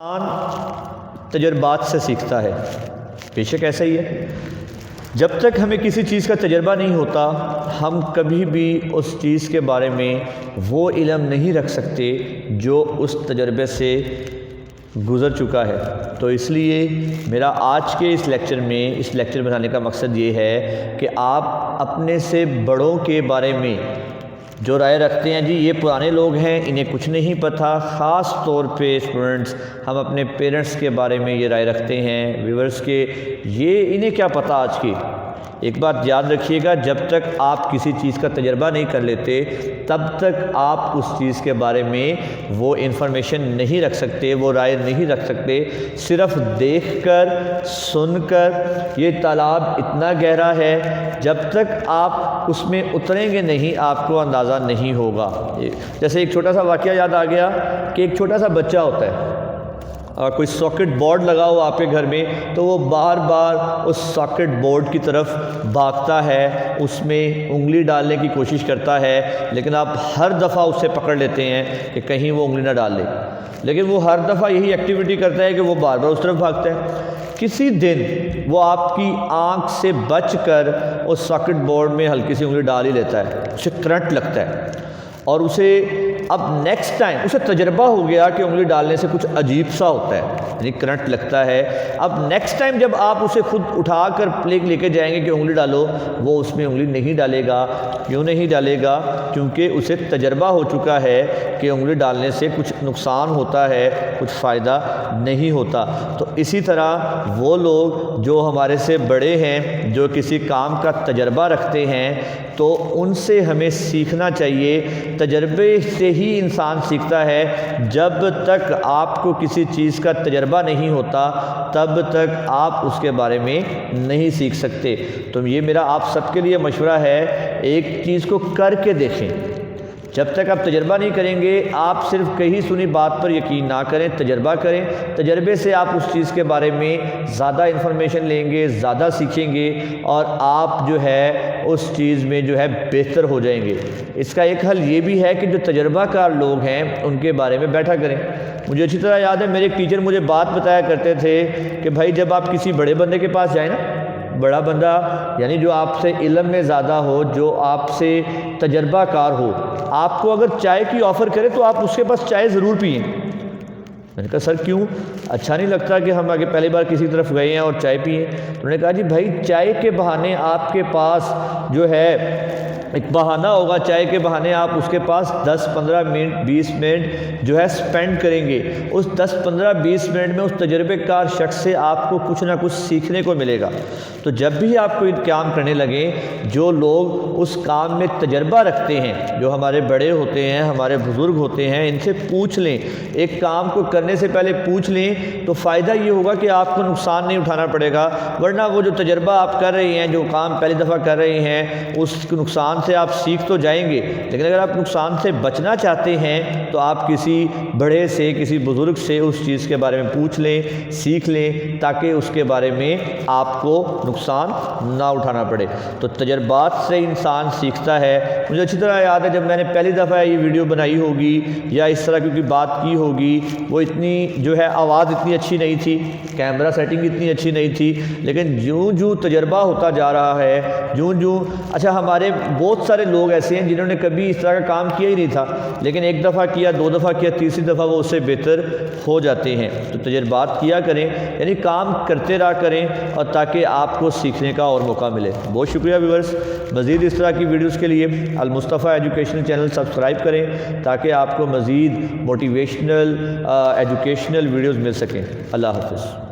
انسان تجربات سے سیکھتا ہے، بے شک ایسا ہی ہے۔ جب تک ہمیں کسی چیز کا تجربہ نہیں ہوتا ہم کبھی بھی اس چیز کے بارے میں وہ علم نہیں رکھ سکتے جو اس تجربے سے گزر چکا ہے۔ تو اس لیے میرا آج کے اس لیکچر بنانے کا مقصد یہ ہے کہ آپ اپنے سے بڑوں کے بارے میں جو رائے رکھتے ہیں، جی یہ پرانے لوگ ہیں انہیں کچھ نہیں پتہ، خاص طور پہ اسٹوڈنٹس ہم اپنے پیرنٹس کے بارے میں یہ رائے رکھتے ہیں، ویورز کے یہ انہیں کیا پتہ آج کی۔ ایک بات یاد رکھیے گا، جب تک آپ کسی چیز کا تجربہ نہیں کر لیتے تب تک آپ اس چیز کے بارے میں وہ انفارمیشن نہیں رکھ سکتے، وہ رائے نہیں رکھ سکتے۔ صرف دیکھ کر سن کر یہ تالاب اتنا گہرا ہے، جب تک آپ اس میں اتریں گے نہیں آپ کو اندازہ نہیں ہوگا۔ جیسے ایک چھوٹا سا واقعہ یاد آ گیا کہ ایک چھوٹا سا بچہ ہوتا ہے، کوئی ساکٹ بورڈ لگا ہو آپ کے گھر میں تو وہ بار بار اس ساکٹ بورڈ کی طرف بھاگتا ہے، اس میں انگلی ڈالنے کی کوشش کرتا ہے، لیکن آپ ہر دفعہ اسے پکڑ لیتے ہیں کہ کہیں وہ انگلی نہ ڈال لے، لیکن وہ ہر دفعہ یہی ایکٹیویٹی کرتا ہے کہ وہ بار بار اس طرف بھاگتا ہے۔ کسی دن وہ آپ کی آنکھ سے بچ کر اس ساکٹ بورڈ میں ہلکی سی انگلی ڈال ہی لیتا ہے، اسے کرنٹ لگتا ہے، اور اسے اب نیکسٹ ٹائم اسے تجربہ ہو گیا کہ انگلی ڈالنے سے کچھ عجیب سا ہوتا ہے، یعنی کرنٹ لگتا ہے۔ اب نیکسٹ ٹائم جب آپ اسے خود اٹھا کر پلیگ لے کے جائیں گے کہ انگلی ڈالو، وہ اس میں انگلی نہیں ڈالے گا۔ کیوں نہیں ڈالے گا؟ کیونکہ اسے تجربہ ہو چکا ہے کہ انگلی ڈالنے سے کچھ نقصان ہوتا ہے، کچھ فائدہ نہیں ہوتا۔ تو اسی طرح وہ لوگ جو ہمارے سے بڑے ہیں، جو کسی کام کا تجربہ رکھتے ہیں، تو ان سے ہمیں سیکھنا چاہیے۔ تجربے سے ہی انسان سیکھتا ہے۔ جب تک آپ کو کسی چیز کا تجربہ نہیں ہوتا تب تک آپ اس کے بارے میں نہیں سیکھ سکتے۔ تو یہ میرا آپ سب کے لیے مشورہ ہے، ایک چیز کو کر کے دیکھیں۔ جب تک آپ تجربہ نہیں کریں گے آپ صرف کہی سنی بات پر یقین نہ کریں، تجربہ کریں۔ تجربے سے آپ اس چیز کے بارے میں زیادہ انفارمیشن لیں گے، زیادہ سیکھیں گے، اور آپ جو ہے اس چیز میں جو ہے بہتر ہو جائیں گے۔ اس کا ایک حل یہ بھی ہے کہ جو تجربہ کار لوگ ہیں ان کے بارے میں بیٹھا کریں۔ مجھے اچھی طرح یاد ہے، میرے ایک ٹیچر مجھے بات بتایا کرتے تھے کہ بھائی جب آپ کسی بڑے بندے کے پاس جائیں نا، بڑا بندہ یعنی جو آپ سے علم میں زیادہ ہو، جو آپ سے تجربہ کار ہو، آپ کو اگر چائے کی آفر کرے تو آپ اس کے پاس چائے ضرور پئیں۔ میں نے کہا سر کیوں؟ اچھا نہیں لگتا کہ ہم آگے پہلی بار کسی طرف گئے ہیں اور چائے پئیں؟ انہوں نے کہا جی بھائی چائے کے بہانے آپ کے پاس جو ہے ایک بہانہ ہوگا، چائے کے بہانے آپ اس کے پاس 10-15 منٹ 20 منٹ جو ہے سپینڈ کریں گے۔ اس 10-15-20 منٹ میں اس تجربے کار شخص سے آپ کو کچھ نہ کچھ سیکھنے کو ملے گا۔ تو جب بھی آپ کوئی کام کرنے لگیں، جو لوگ اس کام میں تجربہ رکھتے ہیں، جو ہمارے بڑے ہوتے ہیں، ہمارے بزرگ ہوتے ہیں، ان سے پوچھ لیں۔ ایک کام کو کرنے سے پہلے پوچھ لیں تو فائدہ یہ ہوگا کہ آپ کو نقصان نہیں اٹھانا پڑے گا، ورنہ وہ جو تجربہ آپ کر رہے ہیں، جو کام پہلی دفعہ کر رہے ہیں، اس نقصان سے آپ سیکھ تو جائیں گے، لیکن اگر آپ نقصان سے بچنا چاہتے ہیں تو آپ کسی بڑے سے، کسی بزرگ سے اس چیز کے بارے میں پوچھ لیں، سیکھ لیں، تاکہ اس کے بارے میں آپ کو نقصان نہ اٹھانا پڑے۔ تو تجربات سے انسان سیکھتا ہے۔ مجھے اچھی طرح یاد ہے جب میں نے پہلی دفعہ یہ ویڈیو بنائی ہوگی یا اس طرح کی بات کی ہوگی، وہ اتنی جو ہے آواز اتنی اچھی نہیں تھی، کیمرہ سیٹنگ اتنی اچھی نہیں تھی، لیکن جوں تجربہ ہوتا جا رہا ہے، جوں اچھا ہمارے بہت سارے لوگ ایسے ہیں جنہوں نے کبھی اس طرح کا کام کیا ہی نہیں تھا، لیکن ایک دفعہ کیا، 2 دفعہ کیا، تیسری دفعہ وہ اس سے بہتر ہو جاتے ہیں۔ تو تجربات کیا کریں، یعنی کام کرتے رہا کریں، اور تاکہ آپ کو سیکھنے کا اور موقع ملے۔ بہت شکریہ ویورز۔ مزید اس طرح کی ویڈیوز کے لیے المصطفیٰ ایجوکیشنل چینل سبسکرائب کریں تاکہ آپ کو مزید موٹیویشنل ایجوکیشنل ویڈیوز مل سکیں۔ اللہ حافظ۔